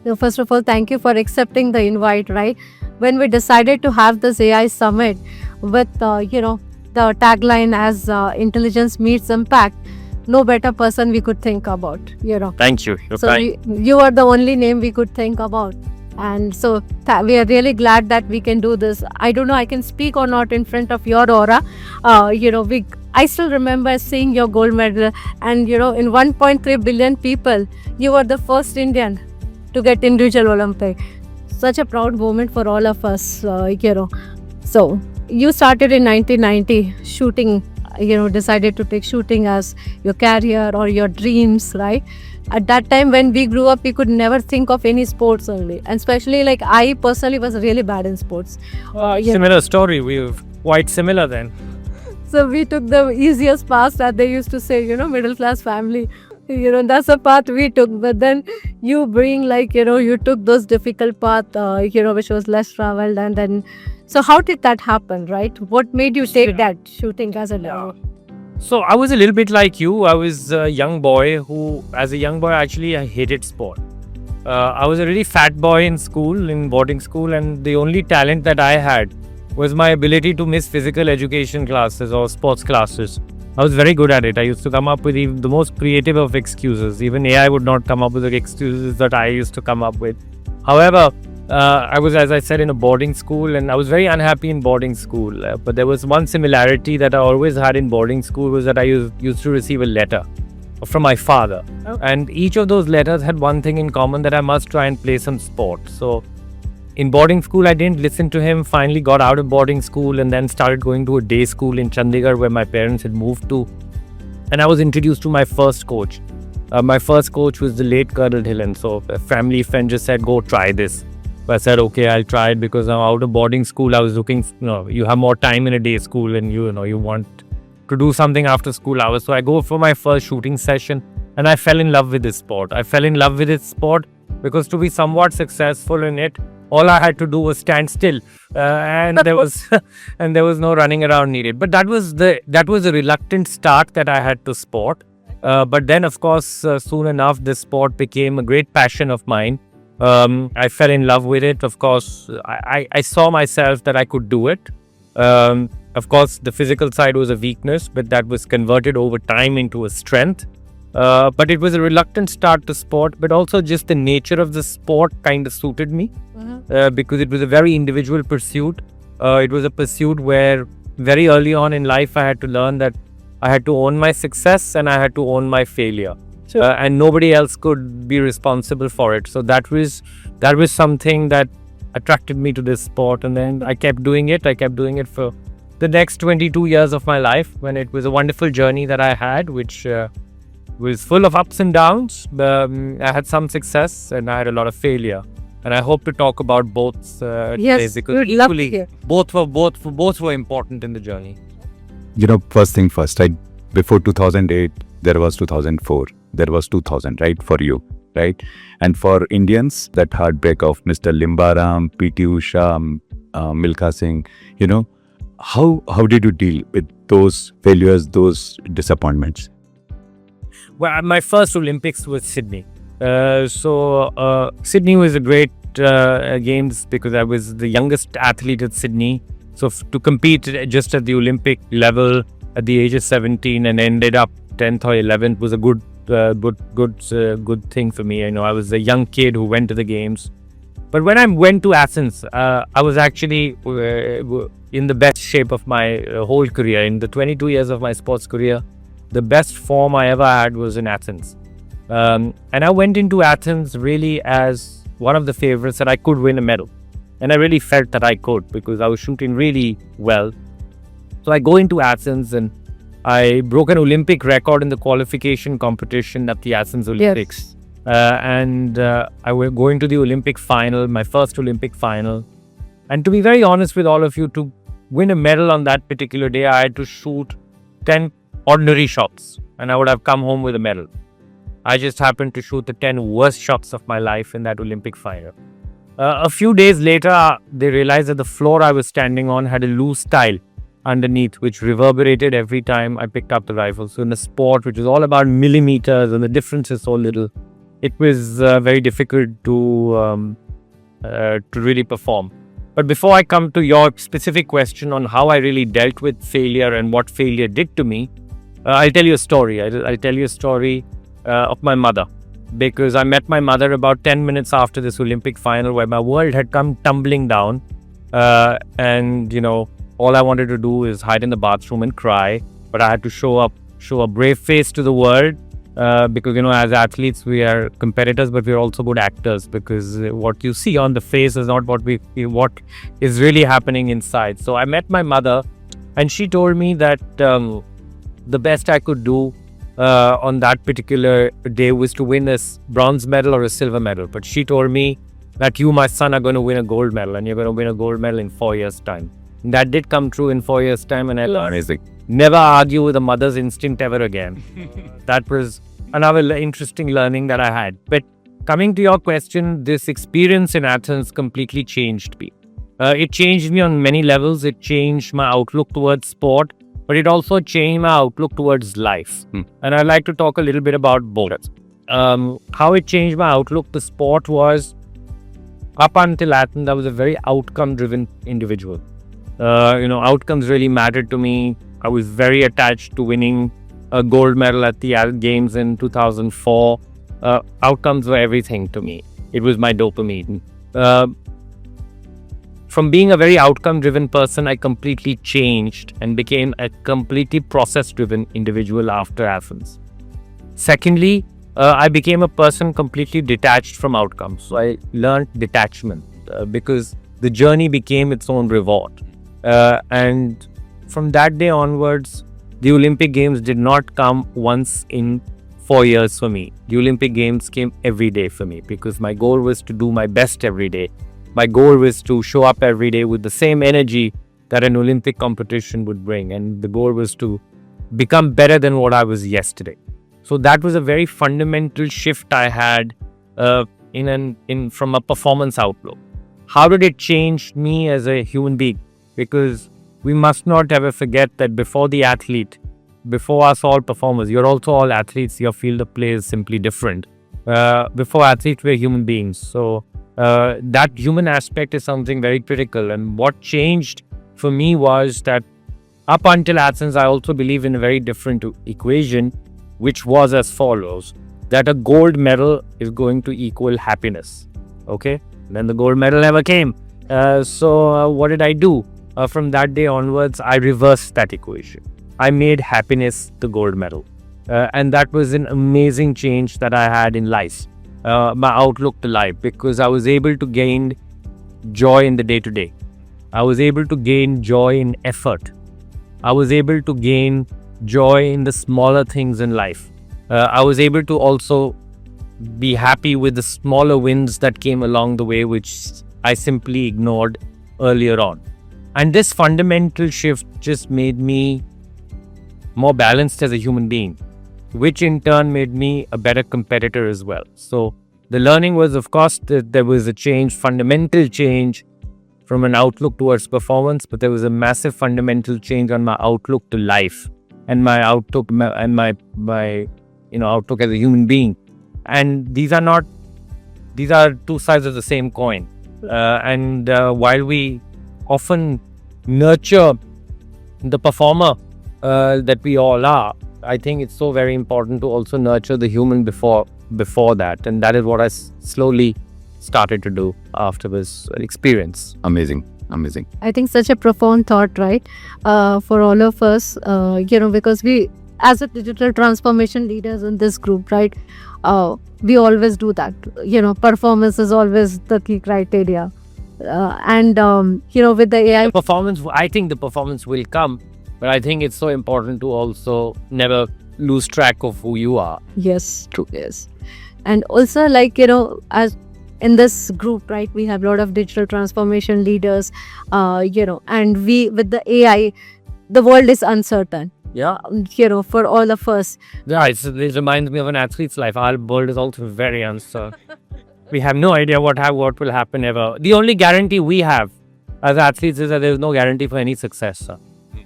So first of all, thank you for accepting the invite, right? When we decided to have this AI summit with, the tagline as intelligence meets impact, no better person we could think about. Thank you. You're So kind. you are the only name we could think about. And so we are really glad that we can do this. I don't know I can speak or not in front of your aura. I still remember seeing your gold medal, and in 1.3 billion people, you were the first Indian to get individual Olympic. Such a proud moment for all of us. So you started in 1990 shooting. Decided to take shooting as your career or your dreams, right? At that time when we grew up, we could never think of any sports only, and especially like I personally was really bad in sports. Similar story. We were quite similar then. So we took the easiest path, that they used to say, middle class family. That's the path we took. But then you bring you took those difficult path, which was less traveled, and then. So how did that happen, right? What made you take that shooting as a level? So I was a little bit like you. I was a young boy who, as a young boy, actually I hated sport. I was a really fat boy in school, in boarding school, and the only talent that I had was my ability to miss physical education classes or sports classes. I was very good at it. I used to come up with the most creative of excuses. Even AI would not come up with the excuses that I used to come up with. However, I was, as I said, in a boarding school, and I was very unhappy in boarding school. But there was one similarity that I always had in boarding school, was that I used to receive a letter from my father. Okay. And each of those letters had one thing in common, that I must try and play some sport. So in boarding school, I didn't listen to him, finally got out of boarding school, and then started going to a day school in Chandigarh where my parents had moved to. And I was introduced to my first coach. My first coach was the late Colonel Dhillon. So a family friend just said, go try this. I said, okay, I'll try it, because I'm out of boarding school. I was looking, you have more time in a day school, and you want to do something after school hours. So I go for my first shooting session, and I fell in love with this sport. I fell in love with this sport because to be somewhat successful in it, all I had to do was stand still, and there was no running around needed. But that was a reluctant start that I had to sport. But then, of course, soon enough, this sport became a great passion of mine. I fell in love with it. Of course, I saw myself that I could do it. Of course, the physical side was a weakness, but that was converted over time into a strength. But it was a reluctant start to sport, but also just the nature of the sport kind of suited me, because it was a very individual pursuit. It was a pursuit where very early on in life, I had to learn that I had to own my success and I had to own my failure. And nobody else could be responsible for it. So that was something that attracted me to this sport, and then I kept doing it. I kept doing it for the next 22 years of my life, when it was a wonderful journey that I had, which was full of ups and downs. I had some success and I had a lot of failure, and I hope to talk about both today, because equally both were important in the journey. First thing first, right? Before 2008, there was 2004. There was 2000, right, for you, right? And for Indians, that heartbreak of Mr. Limbaram, P.T. Usha, Milkha Singh, how did you deal with those failures, those disappointments? Well, my first Olympics was Sydney. Sydney was a great games, because I was the youngest athlete at Sydney. So to compete just at the Olympic level at the age of 17 and ended up 10th or 11th was a good thing for me. I was a young kid who went to the games. But when I went to Athens, I was actually in the best shape of my whole career. In the 22 years of my sports career, the best form I ever had was in Athens. And I went into Athens really as one of the favorites that I could win a medal. And I really felt that I could, because I was shooting really well. So I go into Athens and I broke an Olympic record in the qualification competition at the Athens Olympics. Yes. I was going to the Olympic final, my first Olympic final. And to be very honest with all of you, to win a medal on that particular day, I had to shoot 10 ordinary shots and I would have come home with a medal. I just happened to shoot the 10 worst shots of my life in that Olympic final. A few days later, they realized that the floor I was standing on had a loose tile underneath, which reverberated every time I picked up the rifle. So in a sport which is all about millimeters and the difference is so little, it was very difficult to really perform. But before I come to your specific question on how I really dealt with failure and what failure did to me, I'll tell you a story. I'll tell you a story of my mother, because I met my mother about 10 minutes after this Olympic final where my world had come tumbling down. And, all I wanted to do is hide in the bathroom and cry. But I had to show a brave face to the world, because, as athletes, we are competitors, but we're also good actors, because what you see on the face is not what is really happening inside. So I met my mother, and she told me that the best I could do on that particular day was to win a bronze medal or a silver medal. But she told me that you, my son, are going to win a gold medal, and you're going to win a gold medal in 4 years' time. And that did come true in 4 years' time, and I learned never argue with a mother's instinct ever again. That was another interesting learning that I had. But coming to your question, this experience in Athens completely changed me. It changed me on many levels. It changed my outlook towards sport, but it also changed my outlook towards life. And I'd like to talk a little bit about both. How it changed my outlook to sport was, up until Athens, I was a very outcome-driven individual. Outcomes really mattered to me. I was very attached to winning a gold medal at the Games in 2004. Outcomes were everything to me. It was my dopamine. From being a very outcome-driven person, I completely changed and became a completely process-driven individual after Athens. Secondly, I became a person completely detached from outcomes. So I learned detachment because the journey became its own reward. And from that day onwards, the Olympic Games did not come once in 4 years for me. The Olympic Games came every day for me, because my goal was to do my best every day. My goal was to show up every day with the same energy that an Olympic competition would bring. And the goal was to become better than what I was yesterday. So that was a very fundamental shift I had from a performance outlook. How did it change me as a human being? Because we must not ever forget that before the athlete, before us all performers, you're also all athletes, your field of play is simply different. Before athletes, we're human beings. So that human aspect is something very critical. And what changed for me was that up until Athens, I also believe in a very different equation, which was as follows, that a gold medal is going to equal happiness. Okay? Then the gold medal never came. So what did I do? From that day onwards, I reversed that equation. I made happiness the gold medal. And that was an amazing change that I had in life, my outlook to life, because I was able to gain joy in the day-to-day. I was able to gain joy in effort. I was able to gain joy in the smaller things in life. I was able to also be happy with the smaller wins that came along the way, which I simply ignored earlier on. And this fundamental shift just made me more balanced as a human being, which in turn made me a better competitor as well. So the learning was, of course, that there was a change, fundamental change from an outlook towards performance, but there was a massive fundamental change on my outlook to life and my outlook and my outlook as a human being. And these are two sides of the same coin. And while we often nurture the performer that we all are, I think it's so very important to also nurture the human before that. And that is what I slowly started to do after this experience. Amazing. I think such a profound thought, right? For all of us, because we, as a digital transformation leaders in this group, right? We always do that. Performance is always the key criteria. With the AI performance, I think the performance will come, but I think it's so important to also never lose track of who you are. Yes, true. Yes. And also, as in this group, right, we have a lot of digital transformation leaders, and with the AI, the world is uncertain. Yeah. For all of us. Yeah, it reminds me of an athlete's life. Our world is also very uncertain. We have no idea what will happen ever. The only guarantee we have as athletes is that there is no guarantee for any success.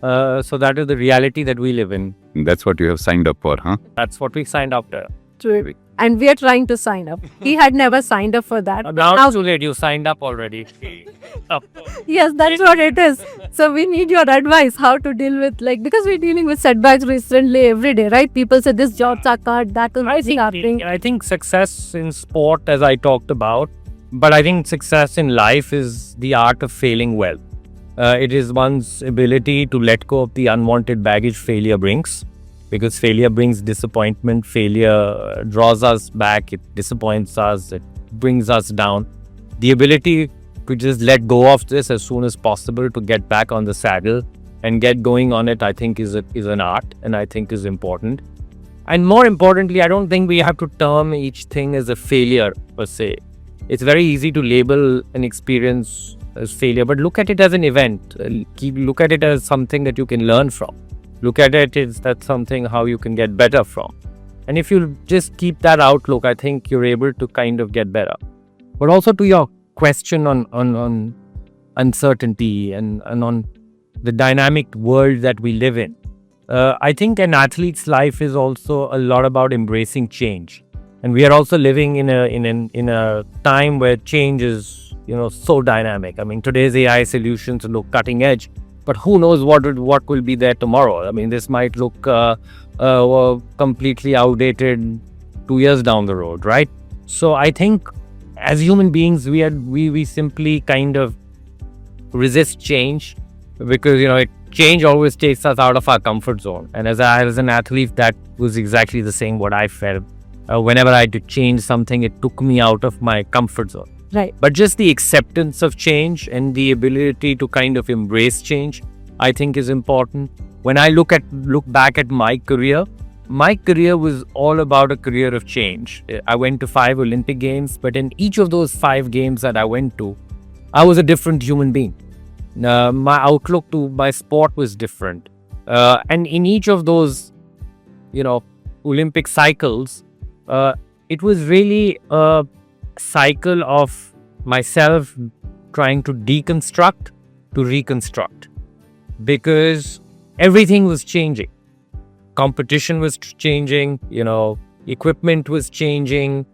So that is the reality that we live in. That's what you have signed up for, huh? That's what we signed up to. True. and we are trying to sign up. He had never signed up for that. Now too late. You signed up already. Yes, that's what it is. So we need your advice how to deal with, like, because we're dealing with setbacks recently every day, right? People say this jobs are cut, that is happening. I think success in sport, as I talked about, but I think success in life is the art of failing well. It is one's ability to let go of the unwanted baggage failure brings, because failure brings disappointment. Failure draws us back, it disappoints us, it brings us down. The ability to just let go of this as soon as possible, to get back on the saddle and get going on it, I think is an art, and I think is important. And more importantly, I don't think we have to term each thing as a failure per se. It's very easy to label an experience as failure, but look at it as an event. Look at it as something that you can learn from. Look at it as that's something how you can get better from. And if you just keep that outlook, I think you're able to kind of get better. But also to your question on uncertainty and on the dynamic world that we live in, I think an athlete's life is also a lot about embracing change. And we are also living in a time where change is, so dynamic. I mean, today's AI solutions look cutting edge, but who knows what will be there tomorrow? I mean, this might look completely outdated 2 years down the road, right? So I think as human beings, we simply kind of resist change, because change always takes us out of our comfort zone. And as an athlete, that was exactly the same what I felt. Whenever I had to change something, it took me out of my comfort zone. Right. But just the acceptance of change and the ability to kind of embrace change, I think is important. When I look back at my career was all about a career of change. I went to 5 Olympic Games, but in each of those 5 games that I went to, I was a different human being. My outlook to my sport was different. And in each of those, Olympic cycles, it was really a cycle of myself trying to deconstruct to reconstruct, because everything was changing. Competition was changing, equipment was changing,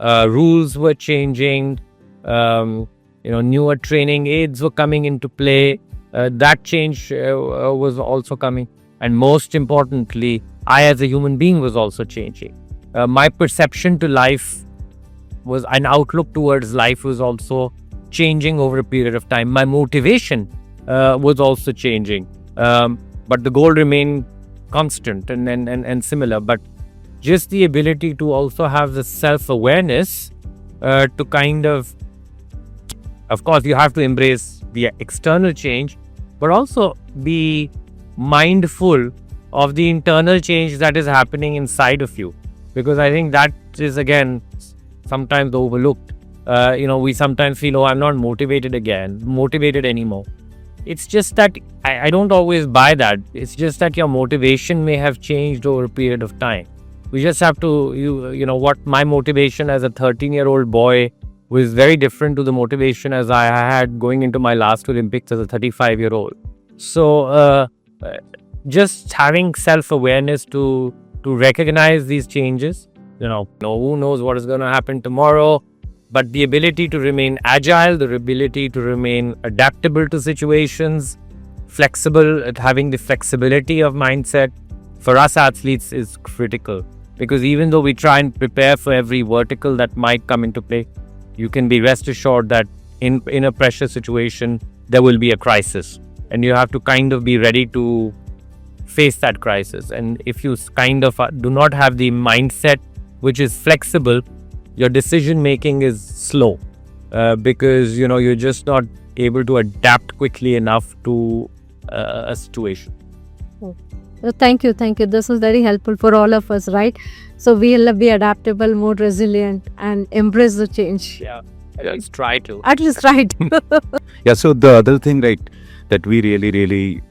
rules were changing, newer training aids were coming into play. That change was also coming. And most importantly, I as a human being was also changing. My perception to life was, an outlook towards life was also changing over a period of time. My motivation was also changing. But the goal remained constant and similar. But just the ability to also have the self-awareness to kind of course, you have to embrace the external change, but also be mindful of the internal change that is happening inside of you. Because I think that is, again, sometimes overlooked. We sometimes feel, I'm not motivated anymore. It's just that I don't always buy that. It's just that your motivation may have changed over a period of time. We just have to, what my motivation as a 13-year-old boy was very different to the motivation as I had going into my last Olympics as a 35-year-old. So just having self-awareness to recognize these changes, who knows what is going to happen tomorrow, but the ability to remain agile, the ability to remain adaptable to situations, flexible, having the flexibility of mindset for us athletes is critical. Because even though we try and prepare for every vertical that might come into play, you can be rest assured that in a pressure situation, there will be a crisis. And you have to kind of be ready to face that crisis. And if you kind of do not have the mindset which is flexible, your decision making is slow because you're just not able to adapt quickly enough to a situation. Thank you. This is very helpful for all of us, right? So we'll be adaptable, more resilient, and embrace the change. Yeah, at least try to. At least try to. Yeah, so the other thing, right, that we really,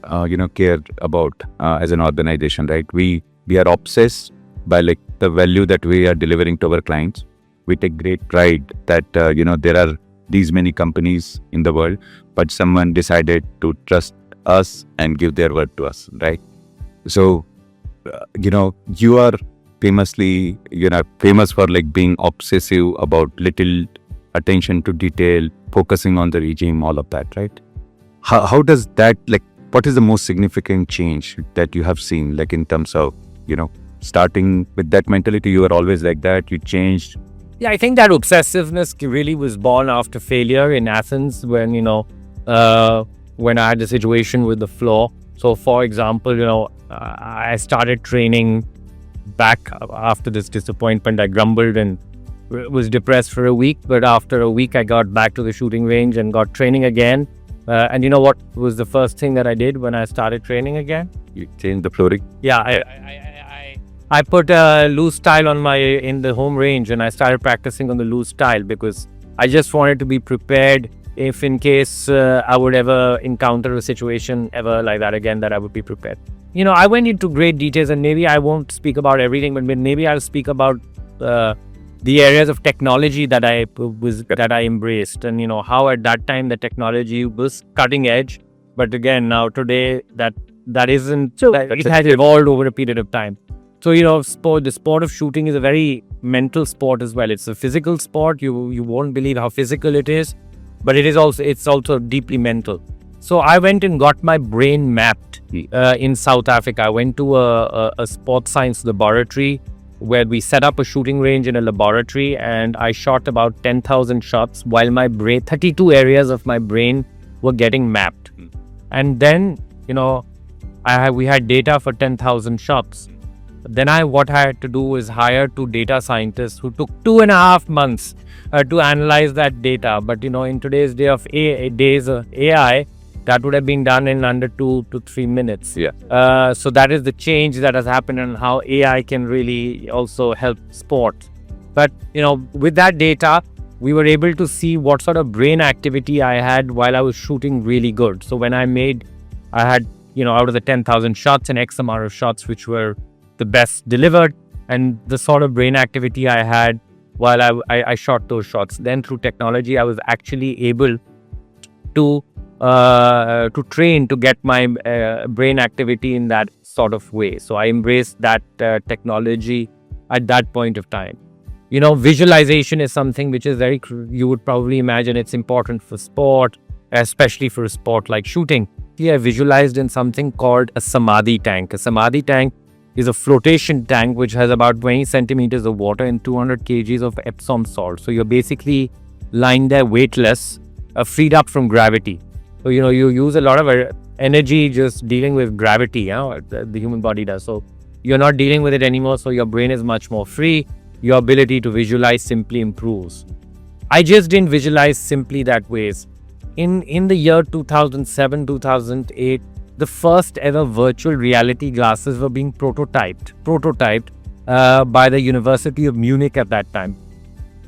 care about as an organization, right? We are obsessed by the value that we are delivering to our clients. We take great pride that, there are these many companies in the world, but someone decided to trust us and give their word to us, right? So, you are famously, famous for like being obsessive about little attention to detail, focusing on the regime, all of that, right? How does that, like, what is the most significant change that you have seen, like in terms of, starting with that mentality? You were always like that, you changed. Yeah, I think that obsessiveness really was born after failure in Athens when I had the situation with the floor. So, for example, I started training back after this disappointment. I grumbled and was depressed for a week. But after a week, I got back to the shooting range and got training again. And you know what was the first thing that I did when I started training again? You changed the flooring? Yeah, I put a loose tile in the home range, and I started practicing on the loose tile because I just wanted to be prepared if in case I would ever encounter a situation ever like that again, that I would be prepared. I went into great details, and maybe I won't speak about everything, but maybe I'll speak about the areas of technology that I embraced, and how at that time the technology was cutting edge. But again, now today that isn't. So it has evolved over a period of time. So the sport of shooting is a very mental sport as well. It's a physical sport. You won't believe how physical it is, but it's also deeply mental. So I went and got my brain mapped in South Africa. I went to a sports science laboratory where we set up a shooting range in a laboratory, and I shot about 10,000 shots while my brain, 32 areas of my brain were getting mapped. And then, we had data for 10,000 shots. Then what I had to do was hire 2 data scientists who took 2.5 months to analyze that data. But in today's day of AI, that would have been done in under 2 to 3 minutes. Yeah. So that is the change that has happened, and how AI can really also help sport. But with that data, we were able to see what sort of brain activity I had while I was shooting really good. So when I had out of the 10,000 shots, an X amount of shots which were the best delivered, and the sort of brain activity I had while I shot those shots. Then through technology, I was actually able to train to get my brain activity in that sort of way. So I embraced that technology at that point of time. Visualization is something which is you would probably imagine it's important for sport, especially for a sport like shooting. I visualized in something called a samadhi tank. A samadhi tank is a flotation tank which has about 20 centimeters of water and 200 kgs of Epsom salt. So you're basically lying there weightless, freed up from gravity. So you use a lot of energy just dealing with gravity, the human body does. So you're not dealing with it anymore, so your brain is much more free. Your ability to visualize simply improves. I just didn't visualize simply that ways. In the year 2007, 2008, the first ever virtual reality glasses were being prototyped by the University of Munich at that time.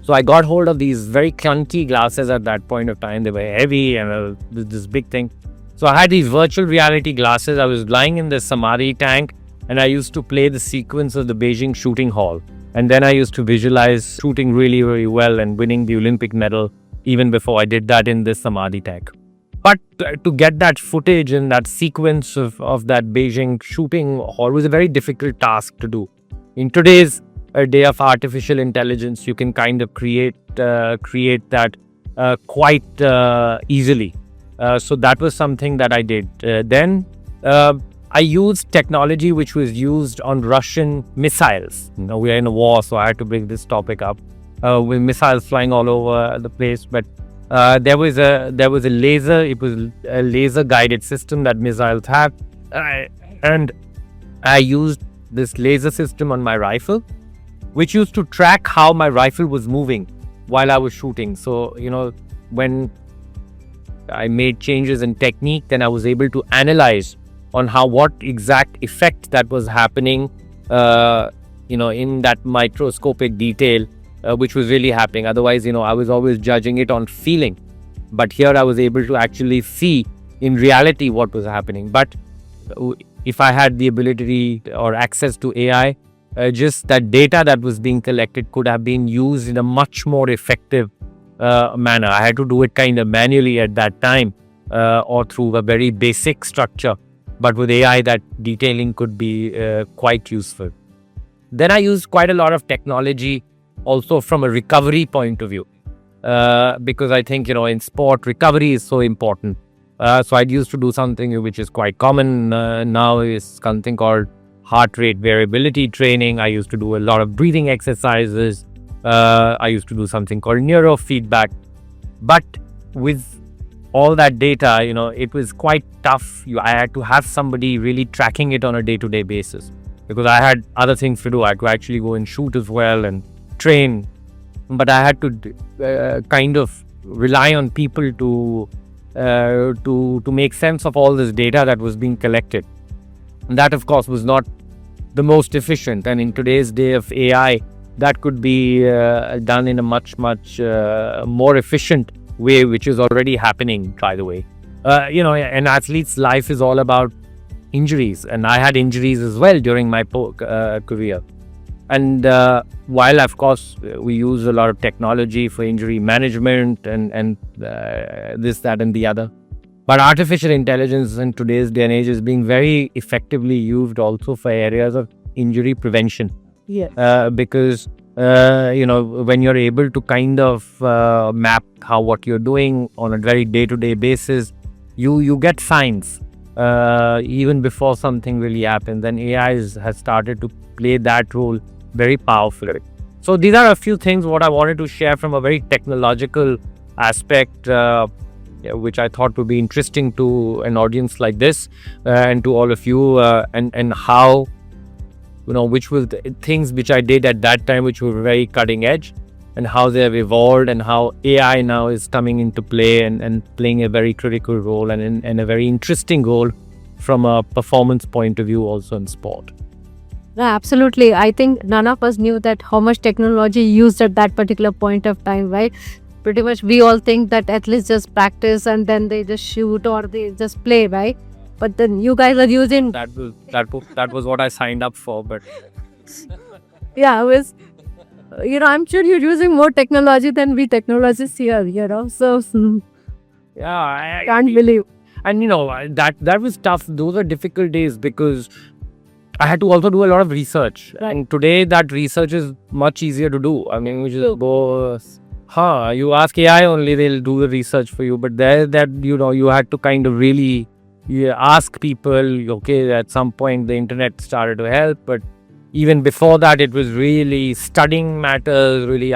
So I got hold of these very clunky glasses at that point of time. They were heavy and this big thing. So I had these virtual reality glasses. I was lying in the samadhi tank, and I used to play the sequence of the Beijing shooting hall. And then I used to visualize shooting really, really well and winning the Olympic medal even before I did that in this samadhi tank. But to get that footage and that sequence of that Beijing shooting hall was a very difficult task to do. In today's day of artificial intelligence, you can kind of create that quite easily. So that was something that I did. Then I used technology which was used on Russian missiles. We are in a war, so I had to bring this topic up. With missiles flying all over the place, but there was a laser. It was a laser guided system that missiles have, and I used this laser system on my rifle, which used to track how my rifle was moving while I was shooting. So when I made changes in technique, then I was able to analyze on what exact effect that was happening, in that microscopic detail. Which was really happening. Otherwise, I was always judging it on feeling. But here I was able to actually see in reality what was happening. But if I had the ability or access to AI, just that data that was being collected could have been used in a much more effective manner. I had to do it kind of manually at that time or through a very basic structure. But with AI, that detailing could be quite useful. Then I used quite a lot of technology also from a recovery point of view, because I think, in sport, recovery is so important. So I used to do something which is quite common now, is something called heart rate variability training. I used to do a lot of breathing exercises. I used to do something called neurofeedback. But with all that data, it was quite tough. I had to have somebody really tracking it on a day-to-day basis, because I had other things to do. I could actually go and shoot as well and train, but I had to kind of rely on people to make sense of all this data that was being collected. And that, of course, was not the most efficient. And in today's day of AI, that could be done in a much more efficient way, which is already happening, by the way. An athlete's life is all about injuries, and I had injuries as well during my career. And while, of course, we use a lot of technology for injury management and this, that, and the other, but artificial intelligence in today's day and age is being very effectively used also for areas of injury prevention. Yeah. Because when you're able to kind of map what you're doing on a very day-to-day basis, you get signs even before something really happens. And AI has started to play that role very powerfully. So these are a few things what I wanted to share from a very technological aspect, which I thought would be interesting to an audience like this, and to all of you, and how, which were the things which I did at that time, which were very cutting edge, and how they have evolved, and how AI now is coming into play and playing a very critical role and a very interesting role from a performance point of view also in sport. No, absolutely. I think none of us knew that how much technology used at that particular point of time, right? Pretty much we all think that athletes just practice and then they just shoot or they just play, right? But then you guys are using... That was what I signed up for, but... Yeah, I was... I'm sure you're using more technology than we technologists here, so... Yeah, I can't believe. And that was tough. Those are difficult days because I had to also do a lot of research. Right. And today that research is much easier to do. I mean, we just go, you ask AI only, they'll do the research for you. But there, you had to kind of really ask people. Okay, at some point the internet started to help, but even before that, it was really studying matters, really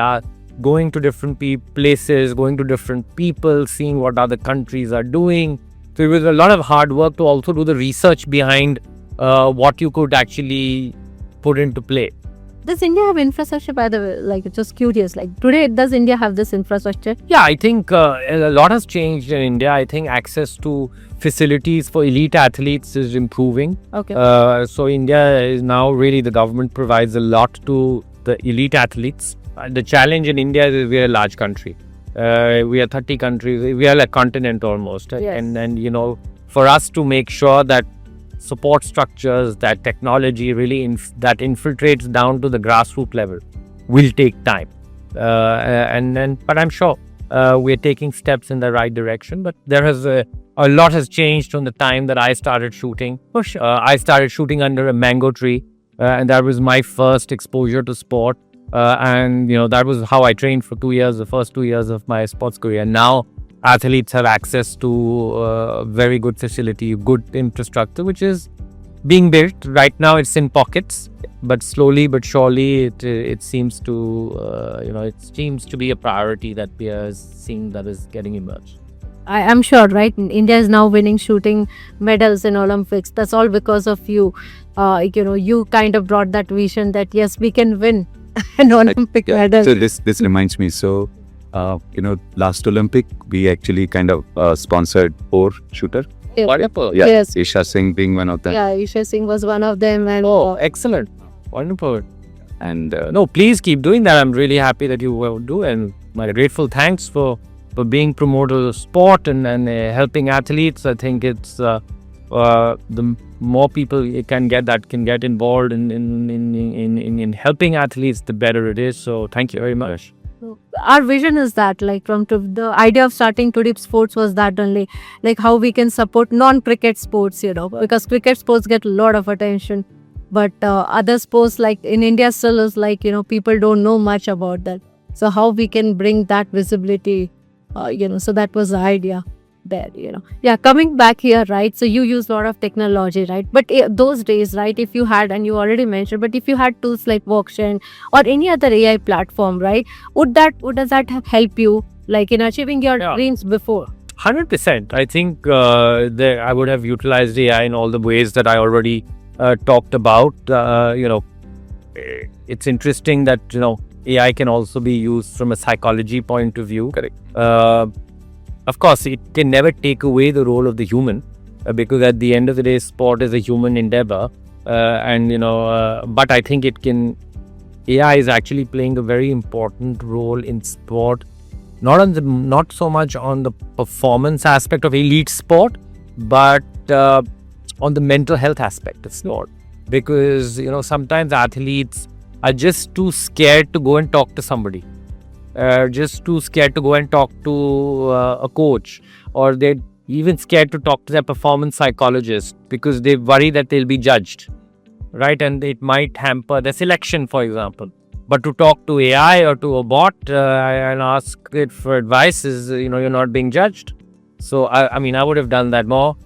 going to different places, going to different people, seeing what other countries are doing. So it was a lot of hard work to also do the research behind what you could actually put into play. Does India have infrastructure, by the way? Like, just curious. Like, today, does India have this infrastructure? Yeah, I think a lot has changed in India. I think access to facilities for elite athletes is improving. Okay. So India is now really, the government provides a lot to the elite athletes. The challenge in India is we are a large country. We are 30 countries. We are a continent almost. Yes. And for us to make sure that support structures, that technology really that infiltrates down to the grassroots level will take time. But I'm sure we're taking steps in the right direction. But there has a lot has changed from the time that I started shooting. For sure. I started shooting under a mango tree, and that was my first exposure to sport. And that was how I trained for 2 years, the first 2 years of my sports career. Now athletes have access to very good facility, good infrastructure, which is being built. Right now it's in pockets, but slowly but surely it seems to be a priority that we are seeing that is getting emerged. I am sure, right? India is now winning shooting medals in Olympics. That's all because of you. You kind of brought that vision that yes, we can win an Olympic medal. So this reminds me. So, last Olympic we actually kind of sponsored 4 shooter. Yeah. Yeah. Yes. Isha Singh being one of them. Yeah, Isha Singh was one of them. And Excellent, wonderful. And No, please keep doing that. I'm really happy that you will do, and my grateful thanks for being promoters of sport and helping athletes. I think it's the more people can get involved in helping athletes, the better it is. So thank you very much. our vision is that, like, the idea of starting Tudip Sports was that only, like, how we can support non-cricket sports, because cricket sports get a lot of attention. but other sports like in India still is like, people don't know much about that. So how we can bring that visibility, so that was the idea there. Yeah, coming back here, right? So you use a lot of technology, right? But those days, right, if you had, and you already mentioned, but if you had tools like Workshare or any other AI platform, right, would does that help you like in achieving your dreams before? 100%. I think I would have utilized AI in all the ways that I already talked about. It's interesting that AI can also be used from a psychology point of view. Correct. Of course, it can never take away the role of the human, because at the end of the day, sport is a human endeavor, but I think AI is actually playing a very important role in sport. Not so much on the performance aspect of elite sport, but on the mental health aspect of sport. Because sometimes athletes are just too scared to go and talk to somebody, just too scared to go and talk to a coach, or they're even scared to talk to their performance psychologist because they worry that they'll be judged, right? And it might hamper their selection, for example. But to talk to AI or to a bot and ask it for advice is, you're not being judged. So, I would have done that more.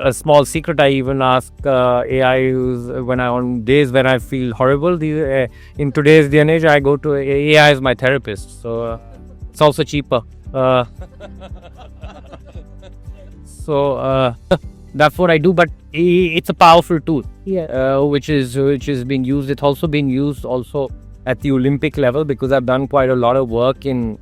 A small secret, I even ask AI on days when I feel horrible. In today's day and age, I go to AI as my therapist. So, it's also cheaper. So, that's what I do. But it's a powerful tool, which is being used. It's also being used at the Olympic level, because I've done quite a lot of work in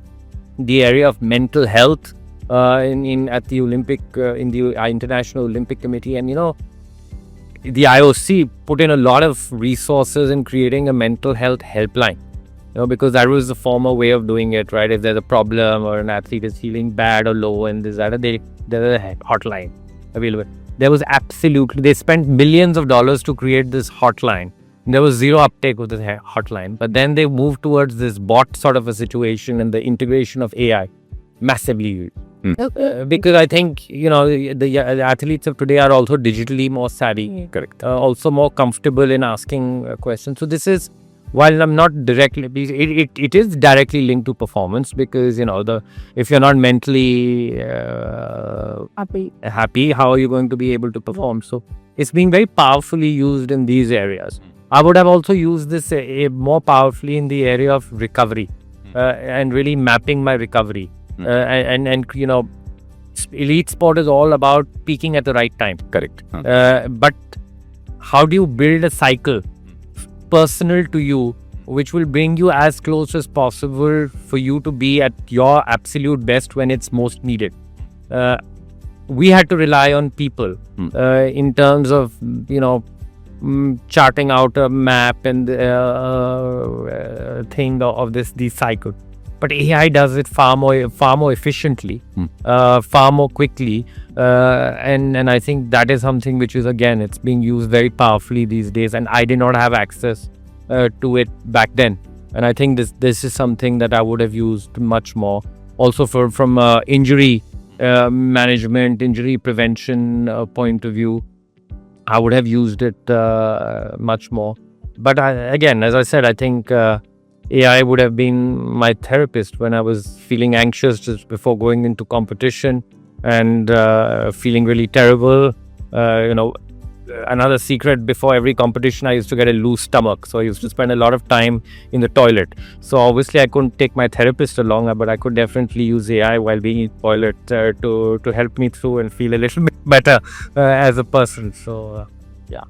the area of mental health at the Olympic in the International Olympic Committee, and the IOC put in a lot of resources in creating a mental health helpline, because that was the former way of doing it, right? If there's a problem or an athlete is feeling bad or low and there's a hotline available. They spent millions of dollars to create this hotline. There was zero uptake of the hotline, but then they moved towards this bot sort of a situation and the integration of AI massively. Because I think the athletes of today are also digitally more savvy, Correct. Also more comfortable in asking questions. So this is, while I'm not directly, it is directly linked to performance, because if you're not mentally happy, how are you going to be able to perform? So it's being very powerfully used in these areas. I would have also used this more powerfully in the area of recovery, and really mapping my recovery. Elite sport is all about peaking at the right time. Correct. But how do you build a cycle personal to you, which will bring you as close as possible for you to be at your absolute best when it's most needed? We had to rely on people in terms of charting out a map and thing of these cycles. But AI does it far more efficiently, far more quickly, and I think that is something which is, again, it's being used very powerfully these days, and I did not have access to it back then. And I think this is something that I would have used much more. Also from injury management, injury prevention point of view, I would have used it much more. But again, as I said, I think AI would have been my therapist when I was feeling anxious just before going into competition and feeling really terrible. Another secret, before every competition, I used to get a loose stomach. So I used to spend a lot of time in the toilet. So obviously I couldn't take my therapist along, but I could definitely use AI while being in the toilet to help me through and feel a little bit better as a person. So, yeah.